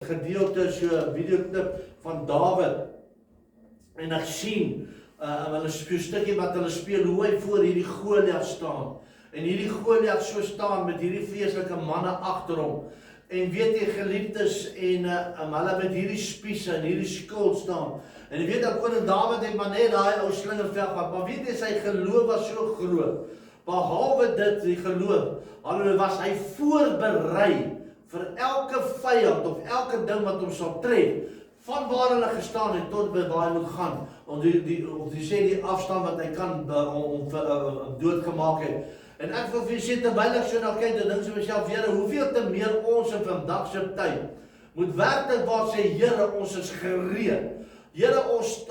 gedeelte, so 'n videoklip van Dawid. En ek sien, hulle speel 'n stukkie wat hulle speel, hoe hy voor hierdie Goliat staan. En hierdie Goliat so staan met hierdie vreeslike manne agter hom. En weet jy, geliefdes, en hulle met hierdie spiese en hierdie skild staan. En jy weet dat koning Dawid het maar net daai ou slingervel gehad, maar weet jy, sy geloof was so groot. Behalwe dit, die geloof, was hy voorberei vir elke vyand of elke ding wat hom sal tref, van waar hulle gestaan het tot by waar hy moet gaan, om die afstand wat hy kan doodgemaak het. En ek wil vir jy sê, terwyl ek so na kyk, dan dink ek myself, Here, hoeveel te meer ons in vandag se tyd moet werklik waar sê, Here, ons is gereed. Here, ons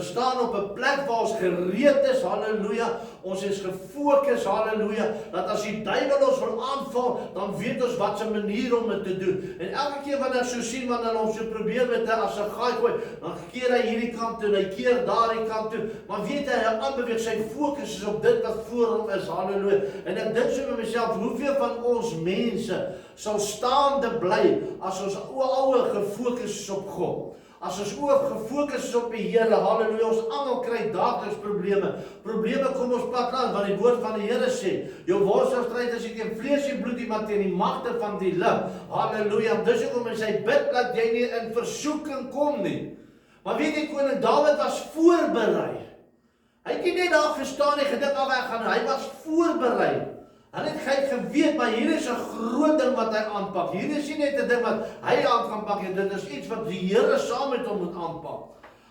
staan op 'n plek waar ons gereed is, halleluja, ons is gefokus, halleluja, dat as die duiwel ons wil aanval, dan weet ons wat 'n manier om dit te doen. En elke keer wanneer so sien, wanneer ons so probeer met as 'n gaai gooi, dan keer hy hierdie kant toe, en hy keer daardie kant toe, maar weet hy aanbeweeg, sy fokus is op dit wat voor hom is, halleluja. En ek dink so met myself, hoeveel van ons mense sal staande bly, as ons oue gefokus is op God. As ons ook gefokus is op die Here, halleluja, ons almal kry daagliks probleme. Probleme kom ons pad langs, want die woord van die Here sê, jou worstelstryd is nie teen vlees en bloed nie, maar teen die magte van die lig. Halleluja, dis hoekom hy sê, bid dat jy nie in versoeking kom nie. Maar weet jy, koning Dawid was voorberei. Hy het nie net daar gestaan en gedink al weg gaan, hy was voorberei. Hy het geweet, maar hier is 'n groot ding wat hy aanpak. Hier is nie net 'n ding wat hy aan pak nie, dit is iets wat die Here saam met hom moet aanpak.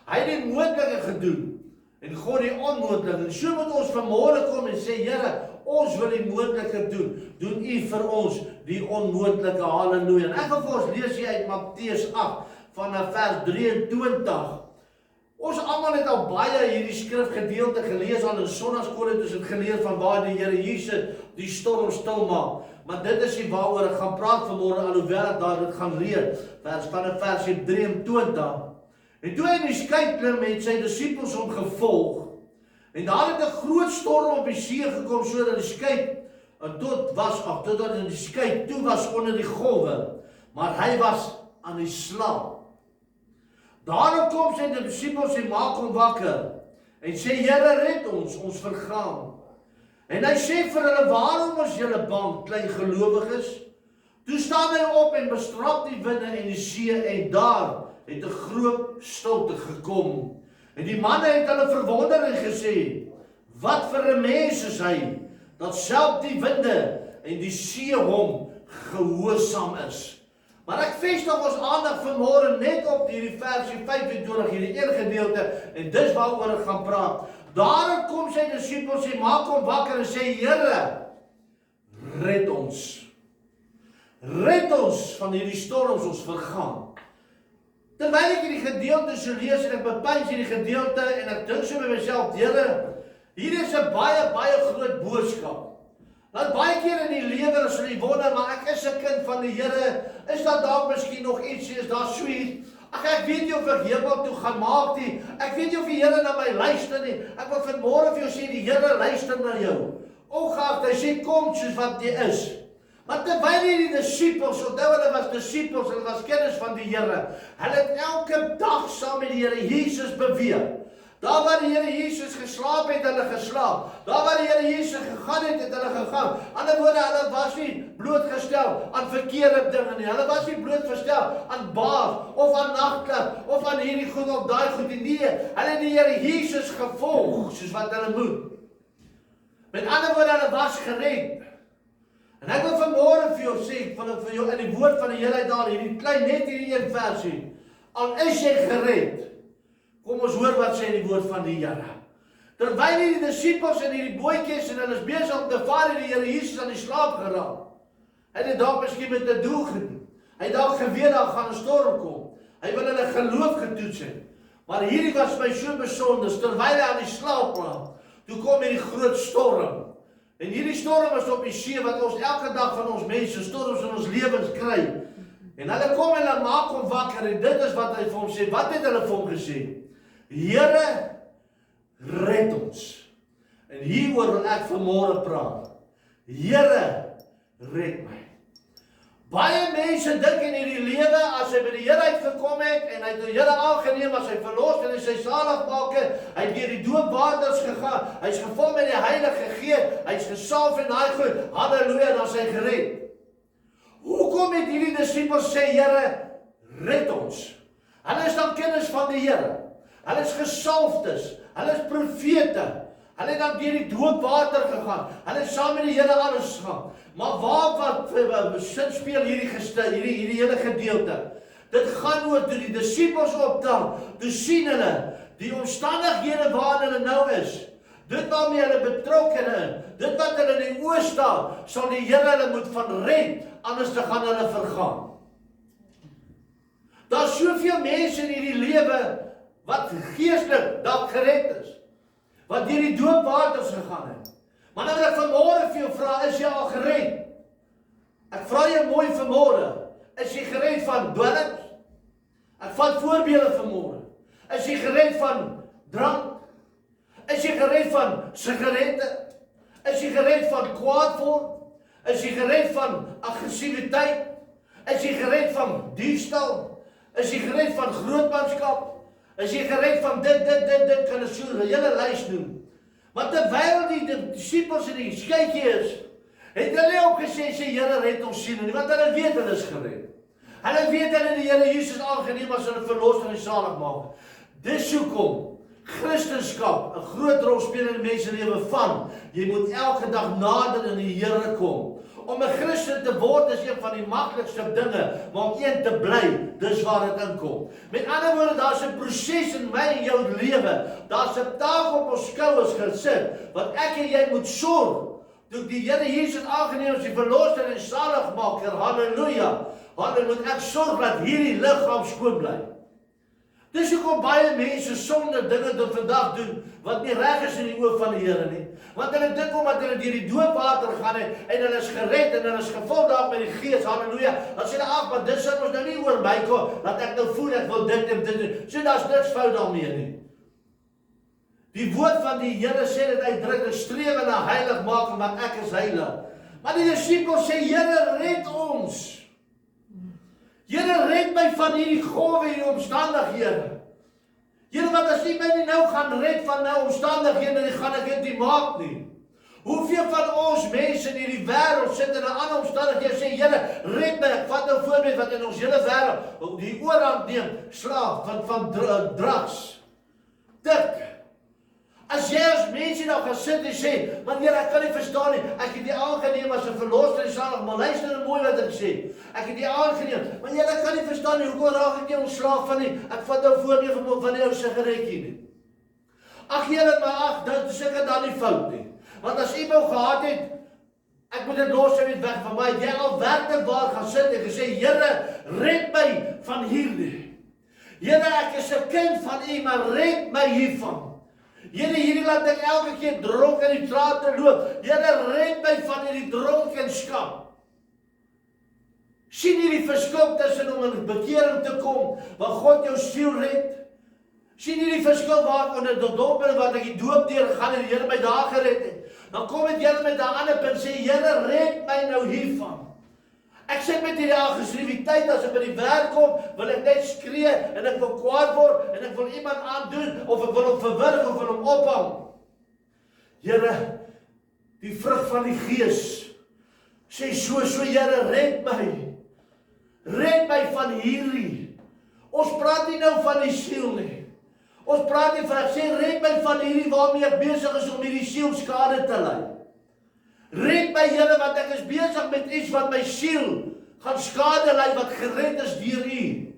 Hy het die moontlike gedoen en God die onmoontlike. En so moet ons vanmôre kom en sê, Here, ons wil die moontlike doen. Doen U vir ons die onmoontlike. Halleluja. En ek wil vir ons lees hier uit Matteus 8 vanaf vers 23. Ons almal het al baie hierdie skrifgedeelte gelees al in sonnaarskole, het ons het geleer van waar die Here Jesus die storm stil maak. Maar dit is nie waaroor ek gaan praat vanmôre, alhoewel ek daar dit gaan leer. Vanaf vers 23. En toe hy in die skei klim, het sy disippels hom gevolg. En daar het 'n groot storm op die see gekom, sodat die skei totdat in die skei toe was onder die golwe. Maar hy was aan die slaap. Daarom kom sy die disippels en maak hom wakker en sê, Here, red ons vergaan. En hy sê vir hulle, waarom is julle bang, klein gelowiges? Toe staan hy op en bestraf die winde en die see, en daar het 'n groot stilte gekom. En die manne het hulle verwonder en gesê, wat vir 'n mens is hy, dat self die winde en die see hom gehoorsaam is. Maar ek vestig ons aandag vanmôre net op hierdie versie 25, hierdie een gedeelte, en dis waaroor ek gaan praat. Daarom kom sy disippels en maak hom wakker en sê, Here, red ons. Red ons van hierdie storms, ons vergaan. Terwyl ek hierdie gedeelte so lees en ek bepeins hierdie gedeelte en ek dink so by myself, Here, hier is 'n baie groot boodskap. Dat baie keer in die lewe as jy wonder, maar ek is 'n kind van die Here, is dat daar miskien nog iets, is daar so iets? Ag, ek weet nie of ek hemel toe gaan maak nie. Ek weet nie of die Here na my luister nie. Ek wil vanmôre vir jou sê, die Here luister na jou. Ongeag, hy sê, kom soos wat jy is. Maar terwyl hierdie disippels, onthou hulle was disippels, hulle was kinders van die Here, hulle het elke dag saam met die Here Jesus beweeg. Daar waar die Here Jesus geslaap het, hulle geslaap. Daar waar die Here Jesus gegaan het, het hulle gegaan. Ander woorde, hulle was nie blootgestel aan verkeerde dinge nie. Hulle was nie blootgestel aan baas, of aan nagklub, of aan hierdie goed of daai goed nie. Nee, hulle het die Here Jesus gevolg, soos wat hulle moet. Met ander woorde, hulle was gered. En ek wil vanmôre vir jou sê, vir jou in die woord van die Here uit daar, hierdie klein, net hierdie een versie. Al is jy gered, kom ons hoor wat sê die woord van die Here. Terwyl die disippels en hierdie bootjies en hulle is besig om te vaar, het die Here Jesus aan die slaap geraak. Hy het dalk miskien met 'n doel gedoen. Hy het dalk geweet daar gaan 'n storm kom. Hy wil hulle geloof getoets het. Maar hierdie was my so besonder, terwyl hy aan die slaap lag, toe kom hierdie groot storm. En hierdie storm is op die see wat ons elke dag van ons mense storms in ons lewens kry. En hulle kom en hulle maak hom wakker en dit is wat hy vir hom sê. Wat het hulle vir hom gesê? Here, red ons. En hieroor wil ek vanmôre praat. Here, red my. Baie mense dink in hierdie lewe, as hy by die Here uitgekom het, en hy het die Here aangeneem as sy verlosser en sy saligmaker, hy het deur die doopwaters gegaan, hy is gevul met die Heilige Gees, hy is gesalf en daai goed, halleluja, dan is hy gered. Hoekom het hierdie disippels sê, Here, red ons? Hulle is dan kinders van die Here, hulle is gesalfdes, hulle is profete, hulle het dan deur die doopwater gegaan, hulle het saam met die Here alles gegaan. Maar wat sin speel hierdie hele gedeelte? Dit gaan oor toe die disippels optel, toe sien hulle die omstandighede waarin hulle nou is, dit waarmee hulle betrokken is, dit wat hulle in die oë staan, sal die Here hulle moet van red, anders te gaan hulle vergaan. Daar is soveel mense in hierdie lewe wat geestelik dalk gered is, wat deur die doopwaters gegaan het. Maar nou wil ek vanmôre vir jou vra, is jy al gered? Ek vra jou mooi vanmôre, is jy gered van dwelms? Ek vat voorbeelde vanmôre. Is jy gered van drank? Is jy gered van sigarette? Is jy gered van kwaadword? Is jy gered van aggressiwiteit? Is jy gered van diefstal? Is jy gered van grootmanskap? Is jy gered van dit, kan ek so 'n hele lys noem. Maar terwyl die disippels in die skytjie is, het hulle ook gesê, Here, red ons siele nie, want hulle weet hulle is gered. Hulle weet hulle die Here Jesus aangeneem as hulle verlosser en saligmaker. Dis hoekom Christendom 'n groot rol speel in mense lewe van, jy moet elke dag nader in die Here kom. Om 'n Christen te word is een van die maklikste dinge, maar om een te bly, dis waar dit inkom. Met ander woorde, daar's 'n proses in my en jou lewe. Daar's 'n taak op ons skouers gesit, wat ek en jy moet sorg. Toe die Here Jesus aangeneem as die verlosser en saligmaker, halleluja, moet ek sorg dat hierdie liggaam skoon bly. Dis hoekom baie mense sonder dinge tot vandag doen, wat nie reg is in die oë van die Here nie. Want hulle dink omdat hulle deur die doopwater gaan en hulle is gered en hulle is gevul daar met die Gees, halleluja. Dan sê hulle, ag, maar dis sal ons nou nie oor my kom, dat ek nou voel ek wil dit en dit doen. So daar's niks fout daarmee nie. Die woord van die Here sê dit uitdruklik, streef na heiligmaking, want ek is heilig. Maar die disippels sê, Here, red ons. Here, red my van hierdie golwe en hierdie omstandighede. Here, want as jy my nie nou gaan red van nou omstandighede, dan gaan ek dit nie maak nie. Hoeveel van ons mense in hierdie wêreld sit in 'n ander omstandighede sê, Here, red my. Ek vat nou voorbeeld wat in ons hele wêreld die oorhand neem, slaaf van drugs, dik. As jy as mense nou gaan sit en sê, maar Here, ek kan nie verstaan nie, ek het die aangeneem as 'n verlosser en salig, maar luister mooi wat ek sê, ek het die aangeneem, maar Here, ek kan nie verstaan nie, hoekom raak ek nie ontslaaf van nie, ek vat nou voorbeeld van die ou sigaretjie nie. Ag Here, maar ag, dit is seker dan nie fout nie, want as jy wou gehad het, ek moet dit los en weg van my, jy al werklik waar gaan sit en gesê, Here, red my van hierdie. Here, ek is 'n kind van U, maar red my hiervan. Here, hierdie laat ek elke keer dronk in die strate loop. Here, red my van hierdie dronkenskap. Sien hierdie verskil tussen om in bekering te kom, waar God jou siel red? Sien hierdie verskil waar onder die doop wat ek die doop deur gaan en die Here my daar gered het? Dan kom dit Here met 'n ander punt sê, Here, red my nou hiervan. Ek sit met hierdie aggressiwiteit, as ek by die werk kom, wil ek net skree, en ek wil kwaad word, en ek wil iemand aandoen, of ek wil hom verwrig, of wil hom ophang. Here, die vrug van die Gees, sê so, Here, red my. Red my van hierdie. Ons praat nie nou van die siel nie. Ons praat nie van, ek sê, red my van hierdie waarmee ek besig is om hierdie siel skade te lei. Red my, Here, want ek is besig met iets wat my siel gaan skade lei, wat gered is deur U.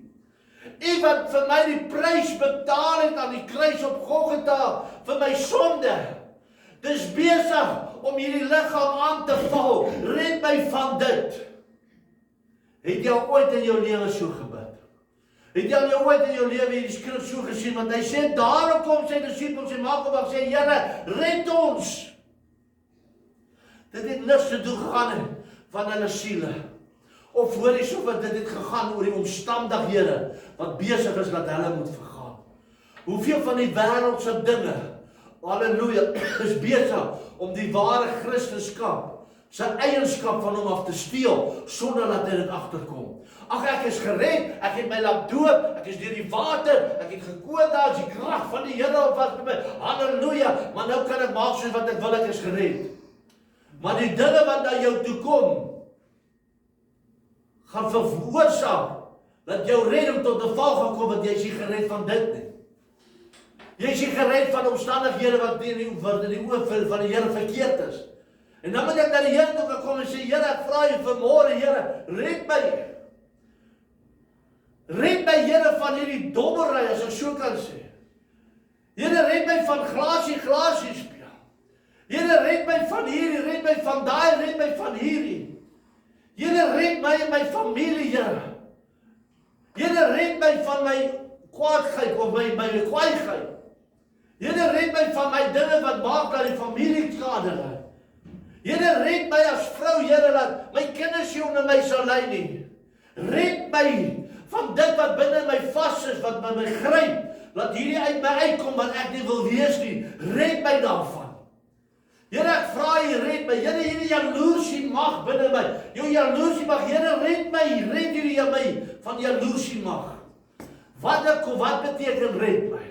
U wat vir my die prys betaal het aan die kruis op Golgotha vir my sonde. Dis besig om hierdie liggaam aan te val. Red my van dit. Het jy al ooit in jou lewe so gebid? Het jy al ooit in jou lewe hierdie skrif so gesien? Want hy sê, daarom kom sy disippels en maak op sê, Here, red ons. Dit het niks te doen gegaan van hulle siele. Of hoor jy so wat dit het gegaan oor die omstandighede wat besig is dat hulle moet vergaan. Hoeveel van die wêreldse dinge, halleluja, is besig om die ware Christendom Sy eienskap van hom af te steel, sonder dat hy dit agterkom. Ag, ek is gered, ek het my laat doop, ek is deur die water, ek het gekoor daar, die krag van die Here op was by my, halleluja, maar nou kan ek maak soos wat ek wil, ek is gered. Maar die dinge wat na jou toe kom, gaan veroorsaak, dat jou redding tot 'n val gaan kom, want jy is nie gered van dit nie. Jy is nie gered van omstandighede wat in die oë van die Here verkeerd is. En dan moet ek na die Here toe kan kom en sê, Here, ek vra U vanmôre, Here, red my. Red my, Here, van hierdie dommery, as ek so kan sê. Here, red my van glasie speel. Here, red my van hierdie, red my van daai, red my van hierdie. Here, red my en my familie, Here. Here, red my van my kwaadheid of my kwaaiheid. Here, red my van my dinge wat maak dat die familie skade ly. Here, red my as vrou, Here, dat my kinders nie onder my sal ly nie. Red my van dit wat binne my vas is, wat my gryp, laat hierdie uit my uitkom, wat ek nie wil wees nie. Red my daarvan. Here, ek vra U, red my. Here, hierdie jaloersie mag binne my. Jou jaloersie mag, Here, red my. Red hierdie my van jaloersie mag. Wat beteken red my?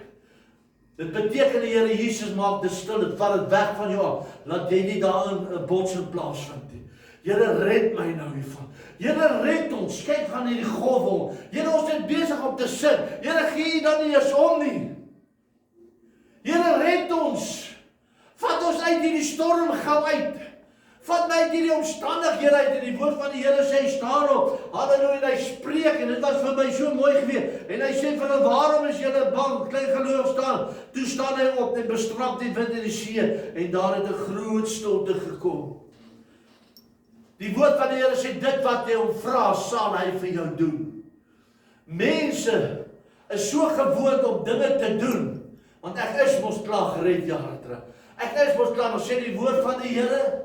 Dit beteken die Here Jesus maak dit stil, dit vat dit weg van jou af. Laat jy nie daarin 'n botsing plaasvind nie. Here, red my nou hiervan. Here, red ons. Kyk van hierdie golf. Here, ons is besig om te sit. Here, gee U dan nie eens om nie. Here, red ons. Vat ons uit hierdie storm gou uit. Vat my uit hierdie omstandighede uit. En die woord van die Here sê, hy staan op. Halleluja, en hy spreek. En dit was vir my so mooi geweest. En hy sê vir hulle, waarom is julle bang? Klein geloof staan. Toe staan hy op en bestraf die wind en die see. En daar het 'n groot stilte gekom. Die woord van die Here sê, dit wat jy hom vra, sal hy vir jou doen. Mense is so gewoond om dinge te doen. Want ek is mos klaar gered jare terug. Ek is mos klaar, maar sê die woord van die Here,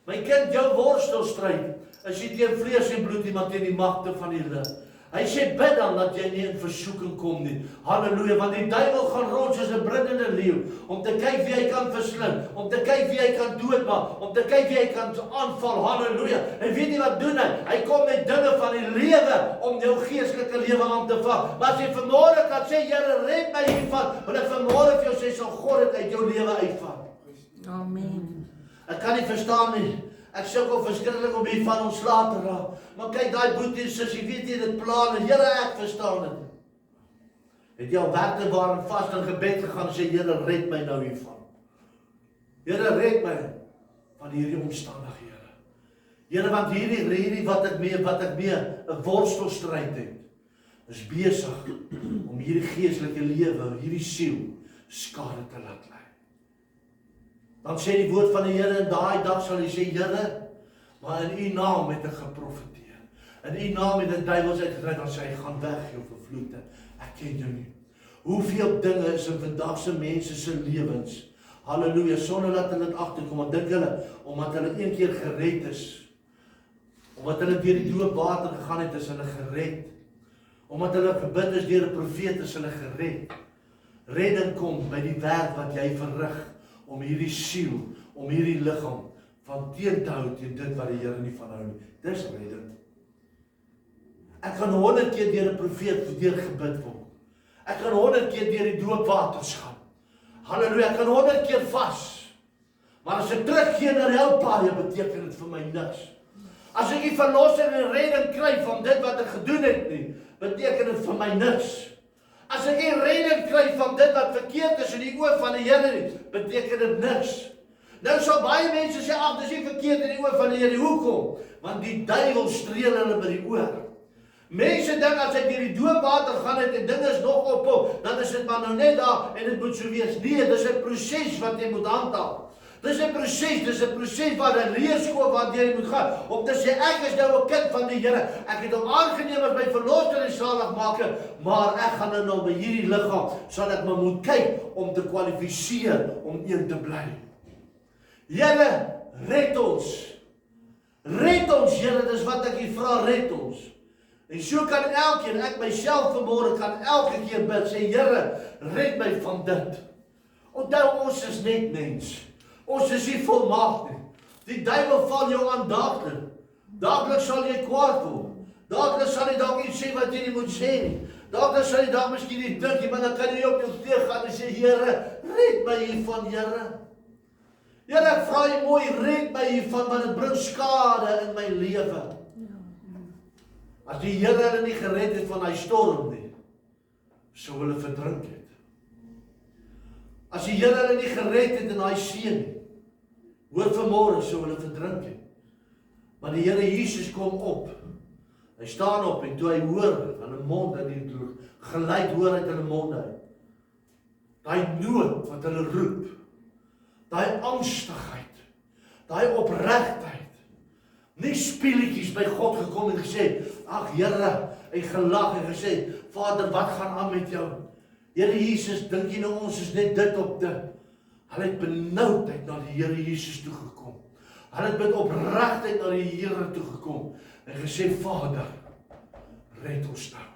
my kind, jou worstelstryd is nie teen vlees en bloed nie, maar teen die magte van die lig. Hy sê, bid dan dat jy nie in versoeking kom nie. Halleluja, want die duiwel gaan rond soos 'n brullende leeu, om te kyk wie hy kan verslind, om te kyk wie hy kan doodmaak, om te kyk wie hy kan aanval. Halleluja. En weet jy wat doen hy? Hy kom met dinge van die lewe, om jou geestelike lewe aan te val. Maar as jy vanmôre kan sê, Here, red my hiervan, wil ek vanmôre vir jou sê, sal God dit uit jou lewe uitval. Amen. Ek kan nie verstaan nie. Ek sukkel verskriklik om hiervan ontslae te raak. Maar kyk, daai boetie en sussie, weet jy dit plan, Here, ek verstaan dit. Het jy al werklik waar in vas en gebed gegaan en sê, Here, red my nou hiervan. Here, red my van hierdie omstandighede. Here, want hierdie wat ek mee 'n worstelstryd het, is besig om hierdie geestelike lewe, hierdie siel, skade te laat ly. Dan sê die woord van die Here, en daai dag sal hy sê, Here, maar in U naam het ek geprofeteer. In U naam het die duiwels uitgedryf, dan sê hy, gaan weg, jou vervloekte. Ek ken jou nie. Hoeveel dinge is in vandag se mense se lewens, halleluja, sonder dat hulle dit agterkom, want dink hulle, omdat hulle een keer gered is, omdat hulle deur die doopwater gegaan het, is hulle gered. Omdat hulle gebid is deur 'n profeet, is hulle gered. Redding kom by die werk wat jy verrig, om hierdie siel, om hierdie liggaam van teen te hou teen dit wat die Here nie van hou nie. Dis redding. Ek kan 100 keer deur 'n profeet deur gebid word. Ek kan 100 keer deur die doopwaters gaan. Halleluja, ek kan 100 keer vas. Maar as ek teruggee na die ou paaie, beteken dit vir my niks. As ek nie verlossing en redding kry van dit wat ek gedoen het nie, beteken dit vir my niks. As ek nie redding kry van dit wat verkeerd is in die oë van die Here nie, beteken dit niks. Nou sal baie mense sê, ag, dis nie verkeerd in die oë van die Here. Hoekom? Want die duiwel streel hulle by die oor. Mense dink as ek deur die doopwater gaan het en dinge is nog op hom, dan is dit maar nou net daar en dit moet so wees. Nee, dis 'n proses wat jy moet handhaaf. Dis 'n proses waar 'n leerskool wat jy moet gaan, om te sê, ek is nou 'n kind van die Here, ek het hom aangeneem as my verlosser en saligmaker, maar ek gaan nou by hierdie liggaam, sal ek maar moet kyk, om te kwalifiseer, om een te bly. Here, red ons. Red ons, Here, dis wat ek hier vra, red ons. En so kan elkeen, ek myself vanmôre kan elke keer bid, sê, Here, red my van dit. Onthou, ons is net mens. Ons is nie volmaak nie. Die duiwel val jou aan daaglik. Daaglik sal jy kwaad word. Daaglik sal jy dalk iets sê wat jy nie moet sê nie. Daaglik sal jy dalk miskien nie dink nie, maar dan kan jy op jou teug gaan en sê, Here, red my hiervan, Here. Here, ek vra jy mooi, red my hiervan, want dit bring skade in my lewe. As die Here hulle nie gered het van hy storm nie, sou hulle verdrink het. As die Here hulle nie gered het in hy see nie, hoor vanmôre sou hulle verdrink het. Maar die Here Jesus kom op. Hy staan op en toe hy hoor aan 'n mond in die geluid hoor uit hulle monde uit. Daai nood wat hulle roep, daai angstigheid, daai opregtheid. Nie speletjies by God gekom en gesê, ag Here, en gelag en gesê, Vader, wat gaan aan met jou? Here Jesus, dink jy nou ons is net dit op dit? Hulle het benoudheid na die Here Jesus toe gekom. Hulle het met opregtheid na die Here toe gekom en gesê, Vader, red ons nou.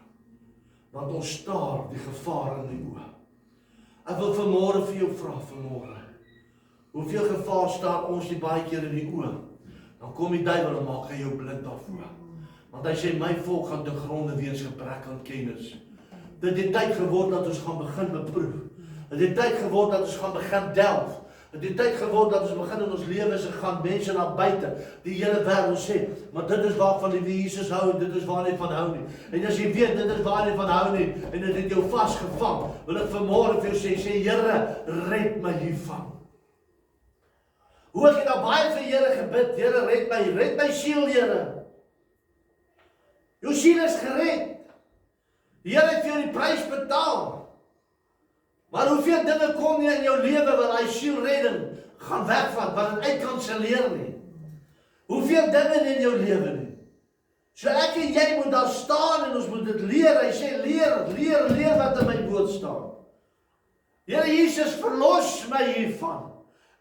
Want ons staar die gevaar in die oë. Ek wil vanmôre vir jou vra vanmôre. Hoeveel gevaar staar ons nie baie keer in die oë? Dan kom die duiwel en maak hy jou blind daarvoor. Want hy sê, my volk gaan te gronde weens gebrek aan kennis. Dit het tyd geword dat ons gaan begin beproef. Dit het tyd geword dat ons gaan begin delf. Dit het tyd geword dat ons begin in ons lewens en gaan mense na buite, die hele wêreld sê, maar dit is waarvan die Jesus hou en dit is waar hy van hou nie. En as jy weet dit is waar hy van hou nie en dit het jou vasgevang, wil ek vanmôre vir jou sê Here, red my hiervan. Hoe ek het al baie vir Here gebid, Here red my siel, Here. Jou siel is gered. Die Here het vir jou die prys betaal. Maar hoeveel dinge kom nie in jou lewe wat hy sielredding gaan wegvat, wat dit uitkanselleer nie. Hoeveel dinge in jou lewe nie. So ek en jy moet daar staan en ons moet dit leer. Hy sê leer wat in my woord staan. Here Jesus, verlos my hiervan.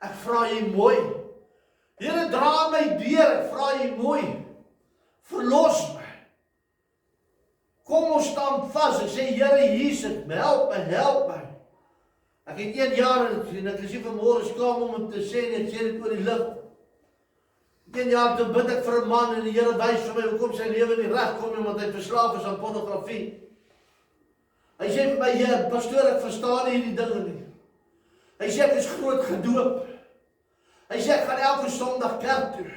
Ek vra jy mooi. Here, dra my deur, ek vra jy mooi. Verlos my. Kom ons staan vas en sê, Here Jesus, help my. Ek het 1 jaar en ek is nie vanmôre skaam om te sê en ek sê dit oor die lig. 1 jaar toe bid ek vir 'n man en die Here wys vir my hoekom sy lewe nie reg kom nie, omdat hy verslaaf is aan pornografie. Hy sê vir my, pastoor, ek verstaan nie hierdie dinge nie. Hy sê ek is groot gedoop. Hy sê ek gaan elke Sondag kerk toe.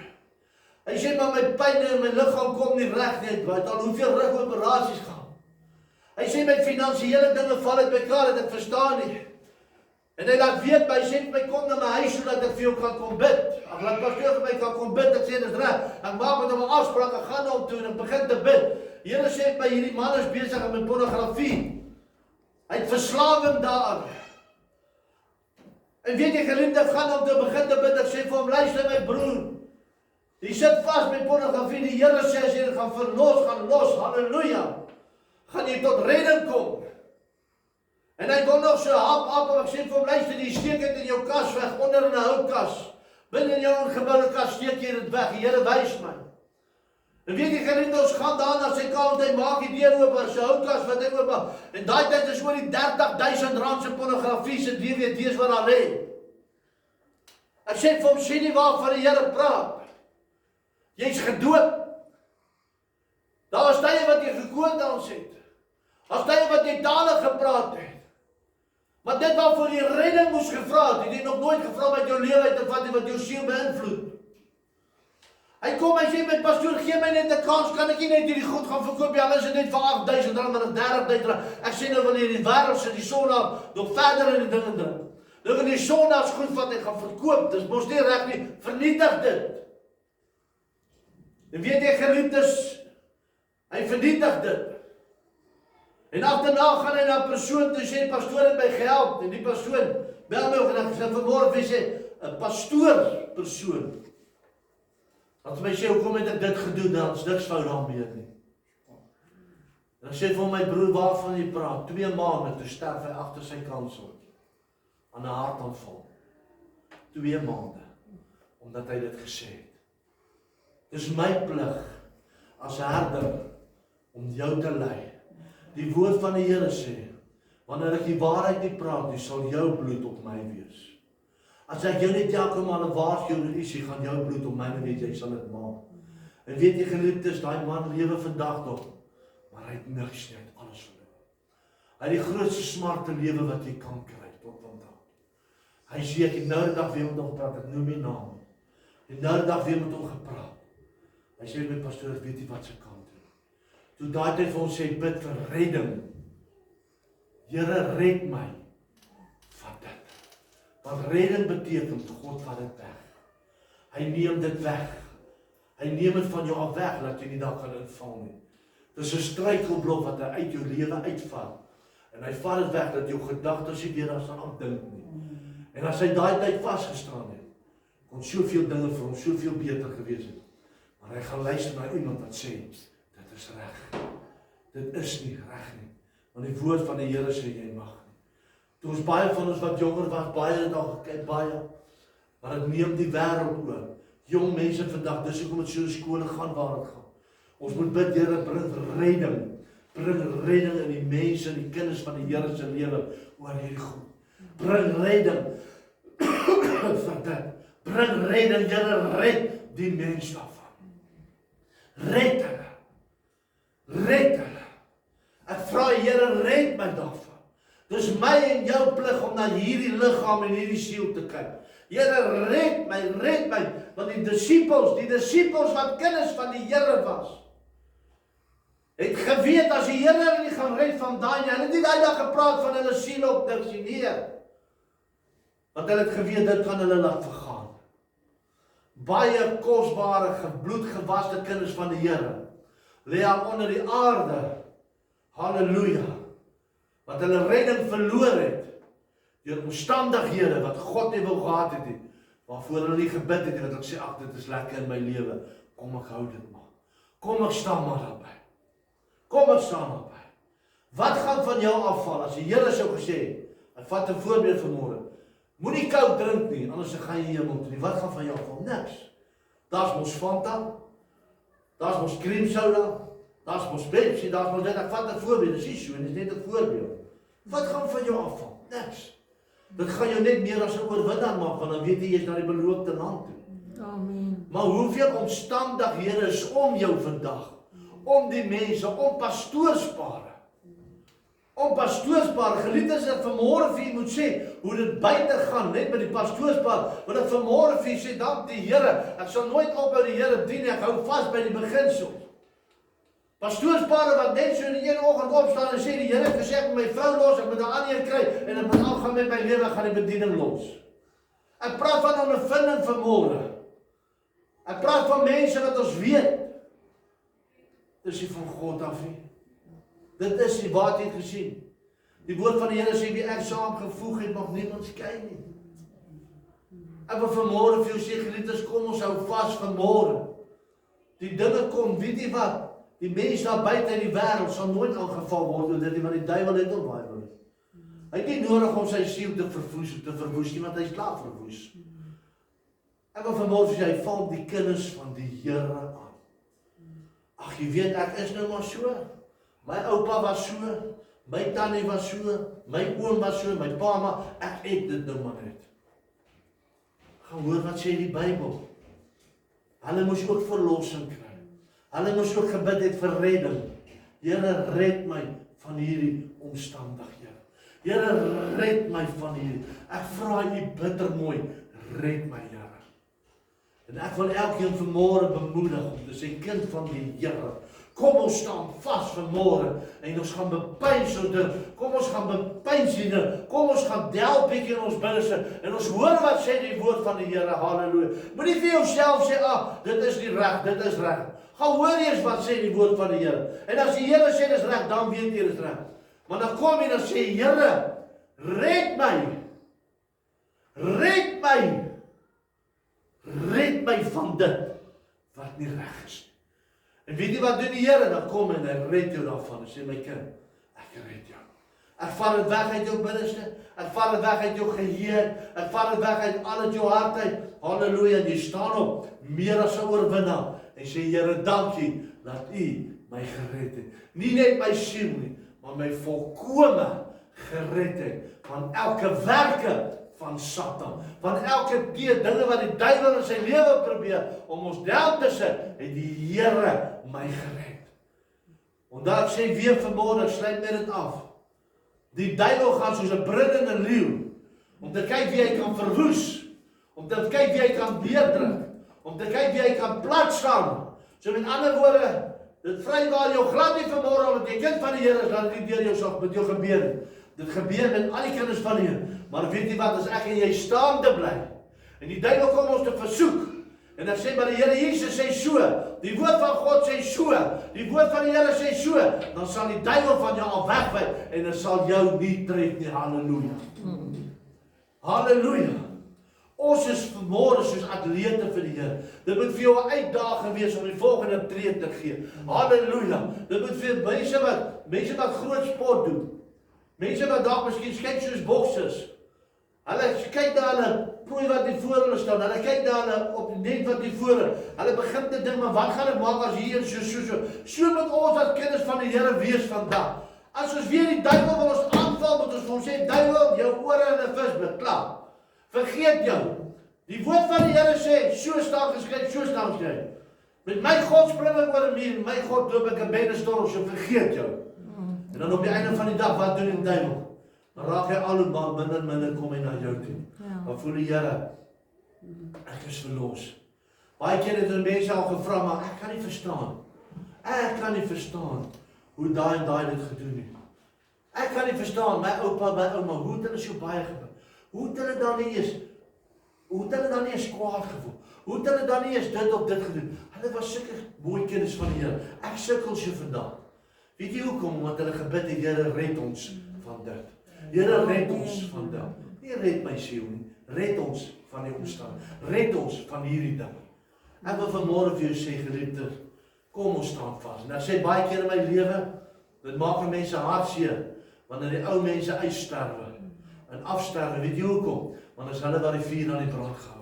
Hy sê maar my pyn in my liggaam kom nie reg nie, hy het al hoeveel rugoperasies gehad. Hy sê my finansiële dinge val uit mekaar en ek verstaan nie. En hy laat weet my, sê my kom na my huis sodat ek vir jou kan kom bid. As laat pastoor vir my kan kom bid, ek sê dit is reg. Ek maak met hom 'n afspraak, ek gaan na hom toe en ek begin te bid. Here sê my, hierdie man is besig met pornografie. Hy het verslawing daar. En weet jy geliefde, ek gaan hom toe begin te bid. Ek sê vir hom, luister my broer. Jy sit vas met pornografie. Die Here sê as jy gaan verlos, gaan los. Halleluja. Gaan jy tot redding kom. En hy kon nog so hap, en ek sê vir hom, luister, die steek het in jou kas weg, onder in 'n houtkas. Binne in jou ongeboude kas steek jy dit weg, die Here wys my. En weet jy geliefde, ons gaan daar na sy kant, hy maak die deur oop, sy houtkas wat hy oop. En daai tyd is oor die R30.000 se pornografie se DVD's wat daar lê. Ek sê vir hom, sien nie waarvan die Here praat. Jy's gedoop. Daar is tye wat jy gekoordans het. As tye wat jy tale gepraat het. Maar dit waarvoor die redding moes gevra het jy nog nooit gevra met jou lewe uit te vat wat jou siel beïnvloed. Hy kom, hy sê my pastoor, gee my net 'n kans, kan ek nie net hierdie goed gaan verkoop, al is dit net vir R8.000 en R30.000. Ek sê nou wil jy die wêreld se die sondag nog verder in die dinge druk. Nou wil die sondags goed wat hy gaan verkoop, dis mos nie reg nie, vernietig dit. En weet jy geliefdes, hy vernietig dit. En agterna gaan hy na 'n persoon toe sê, pastoor het my gehelp, en die persoon bel my ook en ek sê vanmôre vir sê 'n pastoor persoon. Dat my sê, hoekom het ek dit gedoen, dan is niks fout daarmee nie. En ek sê vir my broer, waarvan jy praat, 2 maande, toe sterf hy agter sy kansel, aan 'n hartaanval. 2 maande, omdat hy dit gesê het. Dis my plig, as herder, om jou te lei. Die woord van die Here sê, wanneer ek die waarheid nie praat nie, sal jou bloed op my wees. As ek jou net elke maal 'n waarskuwing isie gaan jou bloed om my net jy sal dit maak. En weet jy geliefdes, daai man lewe vandag nog, maar hy het niks nie, hy het alles verloor. Hy het die grootste smarte lewe wat jy kan kry tot vandag. Hy sê ek het nou die dag weer met hom gepraat, ek noem nie naam. Ek het nou die dag weer met hom gepraat. Hy sê my pastoor, weet jy wat se kant toe. Toe daai tyd vir ons sê bid vir redding. Here red my van dit. Want redding beteken God vat dit weg. Hy neem dit weg. Hy neem dit van jou af weg, dat jy nie daar kan inval nie. Dis 'n struikelblok wat hy uit jou lewe uitvat. En hy vat dit weg, dat jou gedagtes nie weer daar staan aan dink nie. En as hy daai tyd vasgestaan het, kon soveel dinge vir hom soveel beter gewees het. Maar hy gaan luister na iemand wat sê, dit is reg. Dit is nie reg nie. Want die woord van die Here sê jy mag nie. Toe ons baie van ons wat jonger was, baie het al gekyk, baie. Maar dit neem die wêreld oor. Jong mense vandag, dis hoekom dit so skole gaan waar dit gaan. Ons moet bid, Here, bring redding. Bring redding in die mense, die kinders van die Here se lewe oor hierdie goed. Bring redding. Bring redding, Here, red die mens daarvan. Red hulle. Red hulle. Ek vra, Here, red my daarvan. Dis my en jou plig om na hierdie liggaam en hierdie siel te kyk. Here, red my, want die disciples wat kinders van die Here was, het geweet as die Here hulle nie gaan red van daai nie. Hulle het nie daai dag gepraat van hulle siel op niks nie. Want hulle het geweet dit gaan hulle laat vergaan. Baie kosbare, bloedgewaste kinders van die Here lê al onder die aarde. Halleluja. Wat hulle redding verloor het deur omstandighede wat God nie wou gehad het nie, waarvoor hulle nie gebid het en dat ek sê, ag, dit is lekker in my lewe. Kom ek hou dit maar. Kom ek staan maar daarby. Kom ek staan daarby. Wat gaan van jou afval as die Here sou gesê, ek vat 'n voorbeeld vanmôre. Moenie koud drink nie, anders gaan jy hemel toe nie. Wat gaan van jou afval? Niks. Daar's mos Fanta, daar's mos cream soda, daar's mos Pepsi, daar's mos dit. Ek vat 'n voorbeeld, dis nie so, dit is net 'n voorbeeld. Wat gaan van jou afval? Niks. Dit gaan jou net meer as 'n oorwinnaar maak, want dan weet jy jy's na die beloofde land toe. Amen. Maar hoeveel omstandighede is om jou vandag? Om die mense, om pastoorspare. Om pastoorspare, geliefdes, ek vanmôre vir u moet sê, hoe dit buite gaan, net met die pastoorspare, want ek vanmôre vir u sê, dank die Here, ek sal nooit ophou die Here dien, ek hou vas by die beginsel. Pastoorspare wat net so in die een oggend opstaan en sê, die Here het gesê, ek moet my vrou los, ek moet 'n ander een kry, en ek moet aangaan met my lewe, ek gaan die bediening los. Ek praat van ondervinding vanmôre. Ek praat van mense wat ons weet, dis nie van God af nie. Dit is nie wat jy het gesien. Die woord van die Here sê, wie ek saamgevoeg het, mag niemand skei nie. Ek wil vanmôre vir jou sê, geliefdes, kom ons hou vas vanmôre. Die dinge kom, weet jy wat? Die mense daar buite in die wêreld sal nooit aangeval word door dit, want die duiwel het hom baie wil. Hy het nie nodig om sy siel te verwoes nie, want hy is klaar verwoes. Ek wil vanmôre sê, hy val die kinders van die Here aan. Ag, jy weet, ek is nou maar so. My oupa was so, my tannie was so, my oom was so, my pa, maar ek het dit nou maar net. Gaan hoor wat sê die Bybel. Hulle moes ook verlossing kry. Hulle moes ook gebid het vir redding. Here, red my van hierdie omstandighede. Here, red my van hierdie. Ek vra u bitter mooi, red my, Here. En ek wil elkeen vanmôre bemoedig om te sê, kind van die Here, kom ons staan vas vanmôre en ons gaan bepeins oor dit. Kom ons gaan bepeins hier. Kom ons gaan delf bietjie in ons binneste en ons hoor wat sê die woord van die Here. Halleluja. Moenie vir jouself sê, dit is nie reg, dit is reg. Gaan hoor eers wat sê die woord van die Here. En as die Here sê dis reg, dan weet jy dis reg. Maar dan kom jy en sê, Here, red my. Red my. Red my van dit wat nie reg is. En weet jy wat doen die Here? Dan kom en hy red jou daarvan. En sê, my kind, ek red jou. Ek vat dit weg uit jou binneste. Ek vat dit weg uit jou geheue. Ek vat dit weg uit al uit jou hart uit. Halleluja, en jy staan op, meer as 'n oorwinnaar. En sê, Here, dankie, dat u my gered het. Nie net my siel nie, maar my volkome gered het. Van elke werke van Satan. Van elke keer dinge wat die duiwel in sy lewe probeer om ons down te sit, het die Here my gered. Omdat ek sê weer vanmôre, ek sluit met dit af. Die duiwel gaan soos 'n brullende leeu, om te kyk wie hy kan verwoes, om te kyk wie hy kan deurdruk, om te kyk wie hy kan platsgaan. So met ander woorde, dit vrywaar jou glad nie vanmôre, omdat jy kind van die Here is, dat dit deur jou sal met jou gebeur nie. Dit gebeur met al die kinders van die Here. Maar weet jy wat, as ek en jy staande bly, en die duiwel kom ons te versoek, en ek sê, maar die Here Jesus sê so, die woord van God sê so, die woord van die Here sê so, dan sal die duiwel van jou al wegwyk, en dit sal jou nie tref nie, halleluja. Halleluja. Ons is vanmôre soos atlete vir die Here. Dit moet vir jou 'n uitdaging wees om die volgende tree te gee. Halleluja. Dit moet vir mense wat groot sport doen. Mense wat dalk miskien kyk soos boksers. Hulle kyk na hulle prooi wat hier voor hulle staan. Hulle kyk na hulle op die net wat hier voor hulle. Hulle begin te dink, maar wat gaan ek maak as hier so. So moet ons as kinders van die Here wees vandag. As ons weer die duiwel wil ons aanval, moet ons vir hom sê, duiwel, jou ore in 'n visblik, klaar. Vergeet jou. Die woord van die Here sê, so staan geskryf, so staan geskryf. Met my God spring ek oor 'n muur, met my God loop ek 'n bendestorm, so vergeet jou. En dan op die einde van die dag, wat doen die duiwel? Dan raak hy al hoe minder kom hy na jou toe. Dan voel die Here, ek is verlos. Baie keer het mense al gevra, maar ek kan nie verstaan. Ek kan nie verstaan hoe daai en daai dit gedoen het. Ek kan nie verstaan, my oupa, my ouma, hoe het hulle so baie gebeur? Hoe het hulle dan nie eens kwaad gevoel? Hoe het hulle dan nie eens dit op dit gedoen? Hulle was sulke mooi kinders van die Here. Ek sukkel so vandag. Weet jy hoekom? Want hulle gebid het, Here, red ons van dit. Here, red ons van dit. Nie red my siel nie. Red ons van die omstand. Red ons van hierdie ding. Ek wil vanmôre vir jou sê, geliefdes, kom ons staan vas. En ek sê baie keer in my lewe, dit maak mense hartseer wanneer die ou mense uitsterwe en afsterwe. Weet jy hoekom? Want as hulle wat die vuur aan die brand gehou.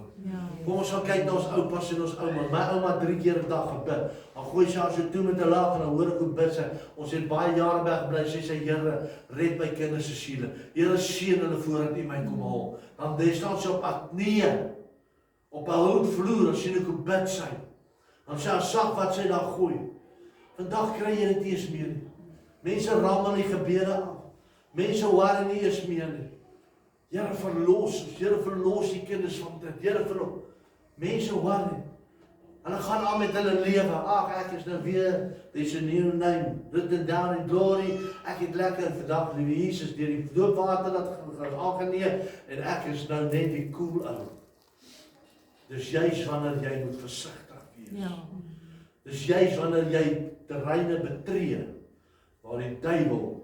Kom ons gaan kyk na ons oupas en ons ouma. My ouma 3 keer 'n dag gebid. Dan gooi sy haar so toe met 'n lag en dan hoor ek hoe bid sy. Ons het baie jare weggebly. Sy Here, red my kinders se siele. Here, seën hulle voordat U my kom haal. Dan staan sy op haar knieë op 'n houtvloer, dan sien ek hoe bid sy. Dan sê haar sak wat sy daar gooi. Vandag kry jy dit nie eens meer nie. Mense rammel die gebede af. Mense hoor nie eens meer nie. Here verlos ons, Here verlos die kinders van dit. Here verlos. Mense hoor nie. Hulle gaan aan met hulle lewe. Ag, ek is nou weer, there's a new name, written down in glory. Ek het lekker vandag liewe Jesus deur die doopwater dat aangeneem en ek is nou net die cool ou. Dis juis wanneer jy moet versigtig wees. Dis juis wanneer jy terreine betree waar die duiwel,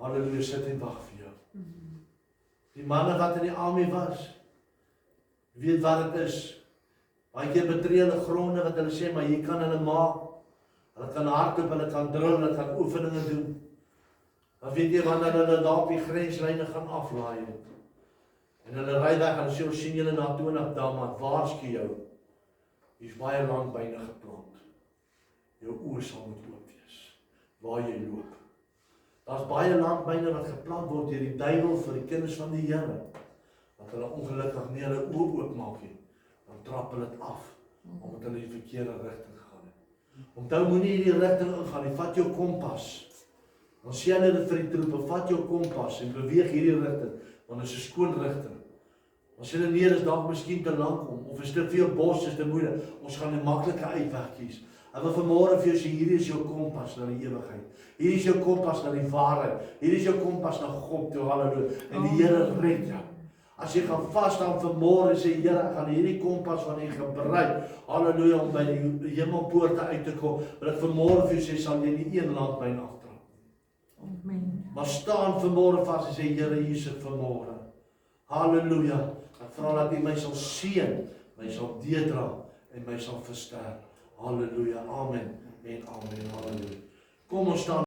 halleluja, sit en wag vir jou. Die manne wat in die army was, weet wat dit is. Baie keer betree hulle gronde wat hulle sê, maar hier kan hulle maak. Hulle kan hardloop, hulle kan drill, hulle kan oefeninge doen. Dan weet jy wanneer hulle daar op die grenslyne gaan aflaai. En hulle ry weg en hulle sien julle na 20 dae, maar waarsku jou. Hier's baie lank byne geplant. Jou oë sal moet oop wees waar jy loop. Daar's baie landmyne wat geplant word deur die duiwel vir die kinders van die Here. Dat hulle ongelukkig nie hulle oë oopmaak nie. Dan trap hulle dit af omdat hulle die verkeerde rigting gaan het. Onthou, moenie in die rigting ingaan nie. Vat jou kompas. Dan sê hulle dit vir die troepe, vat jou kompas en beweeg hierdie rigting, want dit is 'n skoon rigting. As hulle nee, is dalk miskien te lank om, of is te veel bos, is te moeilik. Ons gaan 'n maklike uitweg kies. Ek wil vanmôre vir jou sê, hierdie is jou kompas na die ewigheid. Hierdie is jou kompas na die waarheid. Hierdie is jou kompas na God toe, halleluja. En die Here red jou. As jy gaan vas staan vanmôre en sê, Here, ek gaan hierdie kompas van U gebruik, halleluja, om by die hemelpoorte uit te kom, wil ek vanmôre vir jou sê, sal jy nie een landmyn aftrap. Amen. Maar staan vanmôre vas en sê, Here, hier is ek vanmôre. Halleluja. Ek vra dat U my sal seën, my sal deurdra en my sal versterk. Halleluja, amen en amen, halleluja. Kom ons staan